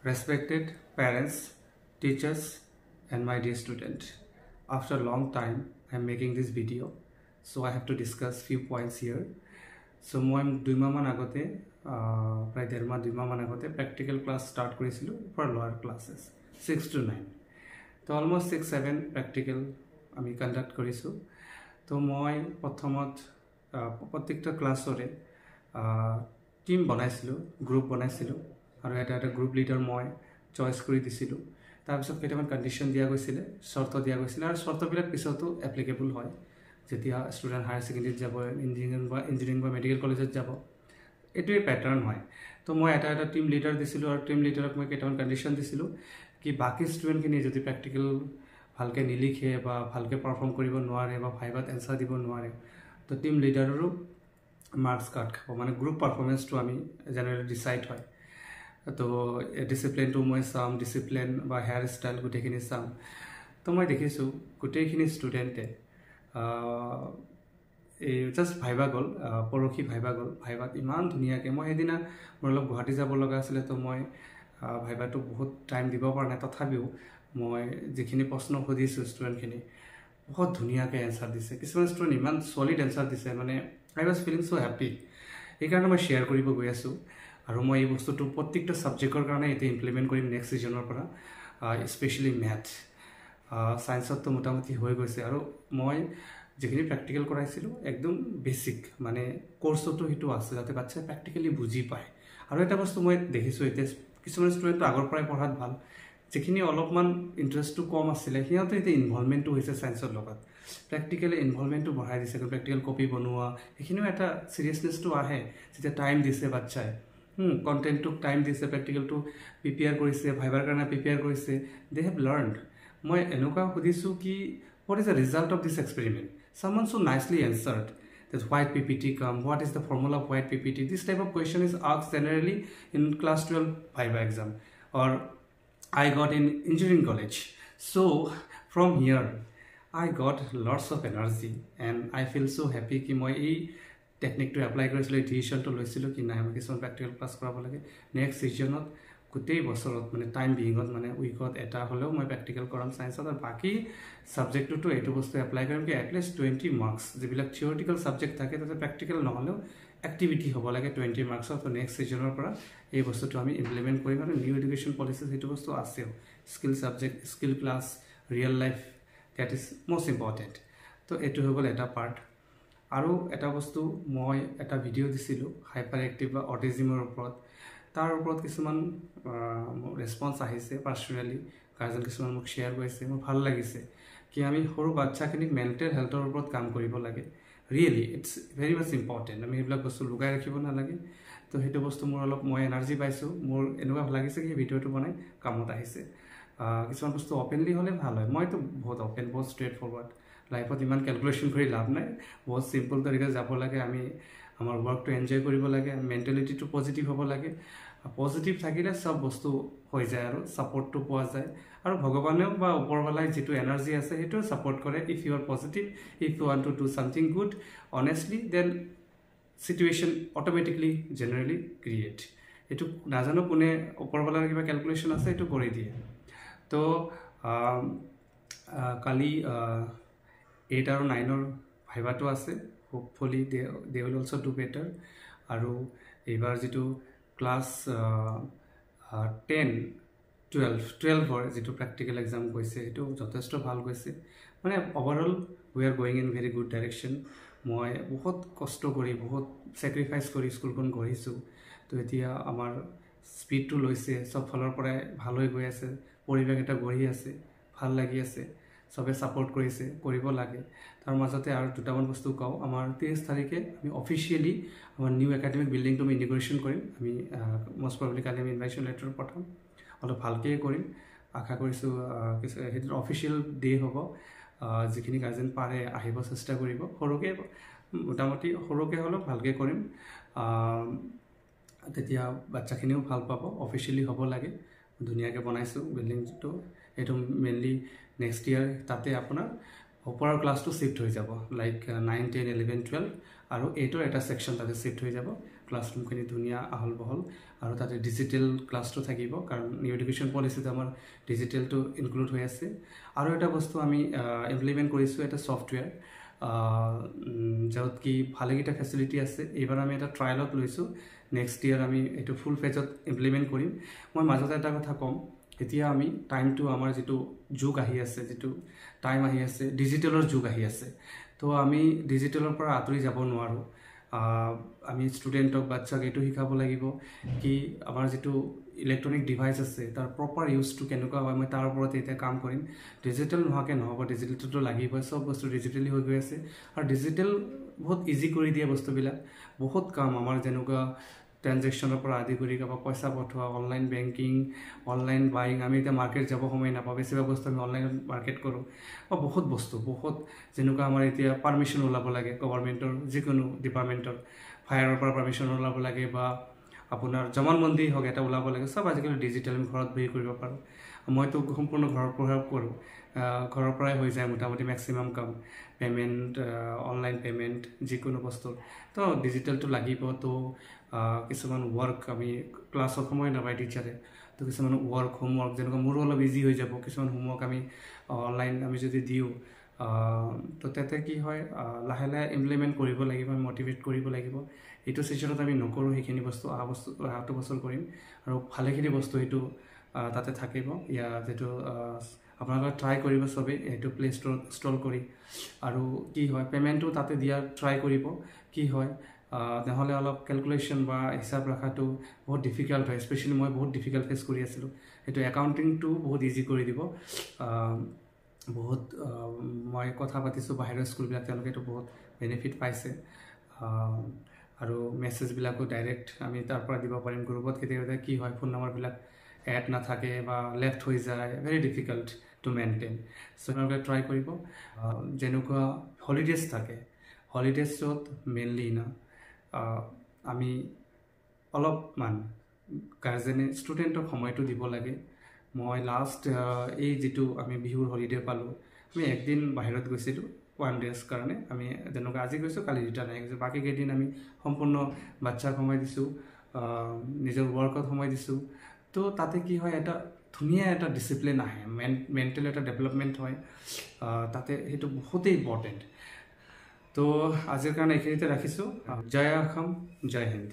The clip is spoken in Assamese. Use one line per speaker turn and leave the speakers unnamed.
Respected parents, teachers, and my dear student, after a long time I am making this video, so I have to discuss few points here. So I 2 মাহ মান আগতে প্রায় 1.5 মাহ 2 মাহ মান আগতে প্র্যাকটিক্যাল ক্লাস স্টার্ট করেছিল ফর লোয়ার ক্লাসেস 6 to 9. তো অলমোস্ট 6-7 প্র্যাকটিক্যাল আমি কন্ডাক্ট কৰিছো. তো মই প্ৰথমত প্ৰত্যেকটা ক্লাছৰে টিম বনাইছিলো, গ্ৰুপ বনাইছিলো আৰু এটা গ্ৰুপ লিডাৰ মই চইচ কৰি দিছিলো. তাৰপিছত কেইটামান কণ্ডিশ্যন দিয়া গৈছিল, শৰ্ত দিয়া গৈছিল আৰু শৰ্তবিলাক পিছতো এপ্লিকেবল হয় যেতিয়া ষ্টুডেণ্ট হায়াৰ ছেকেণ্ডেৰীত যাব, ইঞ্জিনিয়াৰিং বা মেডিকেল কলেজত যাব. এইটোৱে পেটাৰ্ণ হয়. তো মই এটা টিম লিডাৰ দিছিলোঁ আৰু টিম লিডাৰক মই কেইটামান কণ্ডিশ্যন দিছিলোঁ কি বাকী ষ্টুডেণ্টখিনি যদি প্ৰেক্টিকেল ভালকৈ নিলিখে বা ভালকৈ পাৰফৰ্ম কৰিব নোৱাৰে বা ভাইভাত এনচাৰ দিব নোৱাৰে, তো টিম লিডাৰৰো মাৰ্কছ কাট খাব. মানে গ্ৰুপ পাৰফৰ্মেঞ্চটো আমি জেনেৰেলি ডিচাইড হয়. তো ডিচিপ্লিনটো মই চাম, ডিচিপ্লিন বা হেয়াৰ ষ্টাইল গোটেইখিনি চাম. তো মই দেখিছোঁ গোটেইখিনি ষ্টুডেণ্টে এই জাষ্ট ভাইবা গ'ল, পৰহি ভাইবা গ'ল. ভাইবাত ইমান ধুনীয়াকৈ মই সেইদিনা মোৰ অলপ গুৱাহাটী যাব লগা আছিলে, তো মই ভাইবাটো বহুত টাইম দিব পৰা নাই. তথাপিও মই যিখিনি প্ৰশ্ন সুধিছোঁ ষ্টুডেণ্টখিনি বহুত ধুনীয়াকৈ এনচাৰ দিছে. কিছুমান ষ্টুডেণ্ট ইমান ছলিড এনচাৰ দিছে, মানে আই ৱাজ ফিলিং ছ' হেপ্পী. সেইকাৰণে মই শ্বেয়াৰ কৰিব গৈ আছোঁ আৰু মই এই বস্তুটো প্ৰত্যেকটা ছাবজেক্টৰ কাৰণে এতিয়া ইমপ্লিমেণ্ট কৰিম নেক্সট ছিজনৰ পৰা, স্পেচিয়েলি মেথ. ছায়েন্সততো মোটামুটি হৈ গৈছে আৰু মই যিখিনি প্ৰেক্টিকেল কৰাইছিলোঁ একদম বেছিক, মানে কোৰ্চতো সেইটো আছে যাতে বাচ্চাই প্ৰেক্টিকেলি বুজি পায়. আৰু এটা বস্তু মই দেখিছোঁ এতিয়া কিছুমান ষ্টুডেণ্টটো আগৰ পৰাই পঢ়াত ভাল, যিখিনি অলপমান ইণ্টাৰেষ্টটো কম আছিলে সিহঁতে এতিয়া ইনভলভমেণ্টটো হৈছে ছায়েন্সৰ লগত, প্ৰেক্টিকেলি ইনভলভমেণ্টটো বঢ়াই দিছে. প্ৰেক্টিকেল কপি বনোৱা সেইখিনিও এটা চিৰিয়াছনেছটো আহে যেতিয়া টাইম দিছে বাচ্চাই, কণ্টেণ্টটোক টাইম দিছে, প্ৰেক্টিকেলটো প্ৰিপেয়াৰ কৰিছে, ভাইবাৰ কাৰণে প্ৰিপেয়াৰ কৰিছে, দে হেভ লাৰ্ণড. মই এনেকুৱা সুধিছোঁ কি what is the result of this experiment? Someone so nicely answered that white PPT come, what is the formula of white PPT? This type of question is asked generally in class 12 Viva exam, or I got in engineering college. So from here I got lots of energy and I feel so happy ki moi ei technique to apply korisilo, decision to loisilo ki nai moi kisam practical class korabo lage next seasonot গোটেই বছৰত, মানে টাইম বিঙত, মানে উইকত এটা হ'লেও মই প্ৰেক্টিকেল কৰাম ছায়েন্সত. আৰু বাকী ছাবজেক্টটোতো এইটো বস্তু এপ্লাই কৰিম কি এটলিষ্ট 20 মাৰ্কছ যিবিলাক থিয়ৰিটিকেল ছাবজেক্ট থাকে তাতে প্ৰেক্টিকেল নহ'লেও এক্টিভিটি হ'ব লাগে 20 মাৰ্কছৰ. তো নেক্সট ছিজনৰ পৰা এই বস্তুটো আমি ইমপ্লিমেণ্ট কৰিম. আৰু নিউ এডুকেশ্যন পলিচি সেইটো বস্তু আছেও, skill subject, skill class, real life, that is most important. তো এইটো হৈ গ'ল এটা পাৰ্ট. আৰু এটা বস্তু মই এটা ভিডিঅ' দিছিলোঁ হাইপাৰ এক্টিভ বা অটিজিমৰ ওপৰত. তাৰ ওপৰত কিছুমান ৰেছপন্স আহিছে, পাৰ্চনেলি গাৰ্জেন কিছুমান মোক শ্বেয়াৰ কৰিছে. মোৰ ভাল লাগিছে কি আমি সৰু বাচ্চাখিনিক মেণ্টেল হেল্থৰ ওপৰত কাম কৰিব লাগে. Really it's very much important. আমি সেইবিলাক বস্তু লুকাই ৰাখিব নালাগে. তো সেইটো বস্তু মোৰ অলপ মই এনাৰ্জি পাইছোঁ. মোৰ এনেকুৱা লাগিছে কি ভিডিঅ'টো বনাই কামত আহিছে. কিছুমান বস্তু অপেনলি হ'লে ভাল হয়. মইতো বহুত অপেন, বহুত ষ্ট্ৰেইট ফৰৱাৰ্ড. লাইফত ইমান কেলকুলেশ্যন কৰি লাভ নাই, বহুত চিম্পল তৰিকাত যাব লাগে. আমি আমাৰ ৱৰ্কটো এনজয় কৰিব লাগে, মেণ্টেলিটিটো পজিটিভ হ'ব লাগে. পজিটিভ থাকিলে চব বস্তু হৈ যায় আৰু ছাপৰ্টটো পোৱা যায়. আৰু ভগৱানেও বা ওপৰৱালাই যিটো এনাৰ্জি আছে সেইটোও ছাপৰ্ট কৰে. If you are positive, if you want to do something good honestly, then situation automatically generally create. এইটো নাজানো কোনে ওপৰৱালাৰ কিবা কেলকুলেশ্যন আছে, এইটো কৰি দিয়ে. তো কালি 8 আৰু 9ৰ ভাইভাটো আছে. Hopefully they will also' do better. আৰু এইবাৰ যিটো ক্লাছ 10-12ৰ যিটো প্ৰেক্টিকেল এক্সাম গৈছে সেইটো যথেষ্ট ভাল গৈছে. মানে overall we are going in very good direction. মই বহুত কষ্ট কৰি, বহুত ছেক্ৰিফাইচ কৰি স্কুলখন গঢ়িছোঁ. তো এতিয়া আমাৰ স্পীডটো লৈছে, চব ফালৰ পৰাই ভাল হৈ গৈ আছে, পৰিৱেশ এটা গঢ়ি আছে, ভাল লাগি আছে, চবে ছাপৰ্ট কৰিছে, কৰিব লাগে. তাৰ মাজতে আৰু দুটামান বস্তু কওঁ. আমাৰ 30 তাৰিখে আমি অফিচিয়েলি আমাৰ নিউ একাডেমিক বিল্ডিংটো আমি ইনিগ্ৰেশ্যন কৰিম. আমি মষ্ট প্ৰবেবলি কালি আমি ইনভাইটেশ্যন লেটাৰ পঠাম, অলপ ভালকৈ কৰিম. আশা কৰিছোঁ সেইটো অফিচিয়েল ডে হ'ব. যিখিনি গাৰ্জেন পাৰে আহিব চেষ্টা কৰিব. সৰুকৈ, মোটামুটি সৰুকৈ হ'লেও ভালকৈ কৰিম. তেতিয়া বাচ্চাখিনিও ভাল পাব. অফিচিয়েলি হ'ব লাগে, ধুনীয়াকৈ বনাইছোঁ বিল্ডিংটো. এইটো মেইনলি নেক্সট ইয়াৰ তাতে আপোনাৰ ওপৰৰ ক্লাছটো শিফ্ট হৈ যাব, লাইক 9, 10, 11, 12 আৰু 8ৰ এটা ছেকশ্যন তাতে শিফ্ট হৈ যাব. ক্লাছৰুমখিনি ধুনীয়া আহল বহল আৰু তাতে ডিজিটেল ক্লাছটো থাকিব কাৰণ নিউ এডুকেশ্যন পলিচিত আমাৰ ডিজিটেলটো ইনক্লুড হৈ আছে আৰু এটা বস্তু আমি ইমপ্লিমেণ্ট কৰিছোঁ এটা ছফ্টৱেৰ য'ত কি ভালেকেইটা ফেচিলিটি আছে এইবাৰ আমি এটা ট্ৰায়েলত লৈছোঁ নেক্সট ইয়াৰ আমি এইটো ফুল ফেজত ইমপ্লিমেণ্ট কৰিম মই মাজতে এটা কথা ক'ম এতিয়া আমি টাইমটো আমাৰ যিটো যুগ আহি আছে যিটো টাইম আহি আছে ডিজিটেলৰ যুগ আহি আছে তো আমি ডিজিটেলৰ পৰা আঁতৰি যাব নোৱাৰোঁ আমি ষ্টুডেণ্টক বাচ্চাক এইটো শিকাব লাগিব কি আমাৰ যিটো ইলেক্ট্ৰনিক ডিভাইচ আছে তাৰ প্ৰপাৰ ইউজটো কেনেকুৱা হয় মই তাৰ ওপৰত এতিয়া কাম কৰিম ডিজিটেল নোহোৱাকৈ নহ'ব ডিজিটেলটো লাগিবই চব বস্তু ডিজিটেলি হৈ গৈ আছে আৰু ডিজিটেল বহুত ইজি কৰি দিয়ে বস্তুবিলাক বহুত কাম আমাৰ যেনেকুৱা ট্ৰানজেকশ্যনৰ পৰা আদি কৰি কাৰোবাক পইচা পঠোৱা অনলাইন বেংকিং অনলাইন বাইং আমি এতিয়া মাৰ্কেট যাব সময় নাপাওঁ বেছিভাগ বস্তু আমি অনলাইনত মাৰ্কেট কৰোঁ বা বহুত বস্তু বহুত যেনেকুৱা আমাৰ এতিয়া পাৰ্মিশ্যন ওলাব লাগে গভৰ্ণমেণ্টৰ যিকোনো ডিপাৰ্টমেণ্টৰ ফায়াৰৰ পৰা পাৰ্মিশ্যন ওলাব লাগে বা আপোনাৰ জমানবন্দী হওক এটা ওলাব লাগে চব আজিকালি ডিজিটেল আমি ঘৰত বহি কৰিব পাৰোঁ মইতো সম্পূৰ্ণ ঘৰৰ পৰা কৰোঁ ঘৰৰ পৰাই হৈ যায় মোটামুটি মেক্সিমাম কাম পে'মেণ্ট অনলাইন পে'মেণ্ট যিকোনো বস্তুৰ তো ডিজিটেলটো লাগিব তো কিছুমান ৱৰ্ক আমি ক্লাছত সময় নাপায় টিচাৰে তো কিছুমান হোমৱৰ্ক যেনেকুৱা মোৰো অলপ ইজি হৈ যাব কিছুমান হোমৱৰ্ক আমি অনলাইন আমি যদি দিওঁ তো তাতে কি হয় লাহে লাহে ইমপ্লিমেণ্ট কৰিব লাগিব আমি মটিভেট কৰিব লাগিব এইটো ছিজনত আমি নকৰোঁ সেইখিনি বস্তু অহাটো বছৰ কৰিম আৰু ভালেখিনি বস্তু এইটো তাতে থাকিব ইয়াৰ যিটো আপোনালোকে ট্ৰাই কৰিব চবেই এইটো প্লে ষ্ট'ৰ ইনষ্টল কৰি আৰু কি হয় পে'মেণ্টটো তাতে দিয়া ট্ৰাই কৰিব কি হয় নহ'লে অলপ কেলকুলেশ্যন বা হিচাপ ৰখাটো বহুত ডিফিকাল্ট হয় স্পেচিয়েলি মই বহুত ডিফিকাল্ট ফেচ কৰি আছিলোঁ সেইটো একাউণ্টিংটো বহুত ইজি কৰি দিব বহুত মই কথা পাতিছোঁ বাহিৰৰ স্কুলবিলাক তেওঁলোকে এইটো বহুত বেনিফিট পাইছে আৰু মেছেজবিলাকো ডাইৰেক্ট আমি তাৰ পৰা দিব পাৰিম গ্ৰুপত কেতিয়াবা কি হয় ফোন নম্বৰবিলাক এড নাথাকে বা লেফ্ট হৈ যায় ভেৰি ডিফিকাল্ট টু মেইনটেইন চ' আপোনালোকে ট্ৰাই কৰিব যেনেকুৱা হলিডেজ থাকে হলিডেজত মেইনলি আমি অলপমান গাৰ্জেনে ষ্টুডেণ্টক সময়টো দিব লাগে মই লাষ্ট এই যিটো আমি বিহুৰ হলিডে পালোঁ আমি একদিন বাহিৰত গৈছিলোঁ 1 days কাৰণে আমি যেনেকুৱা আজি গৈছোঁ কালি ৰিটাৰ্ণ আহি গৈছোঁ বাকী কেইদিন আমি সম্পূৰ্ণ বাচ্চাক সময় দিছোঁ নিজৰ ৱৰ্কত সময় দিছোঁ তো তাতে কি হয় এটা ধুনীয়া এটা ডিচিপ্লিন আহে মেণ্টেল এটা ডেভেলপমেণ্ট হয় তাতে সেইটো বহুতেই ইম্পৰ্টেণ্ট তো আজিৰ কাৰণে এইখিনিতে ৰাখিছোঁ জয় অসম জয় হিন্দ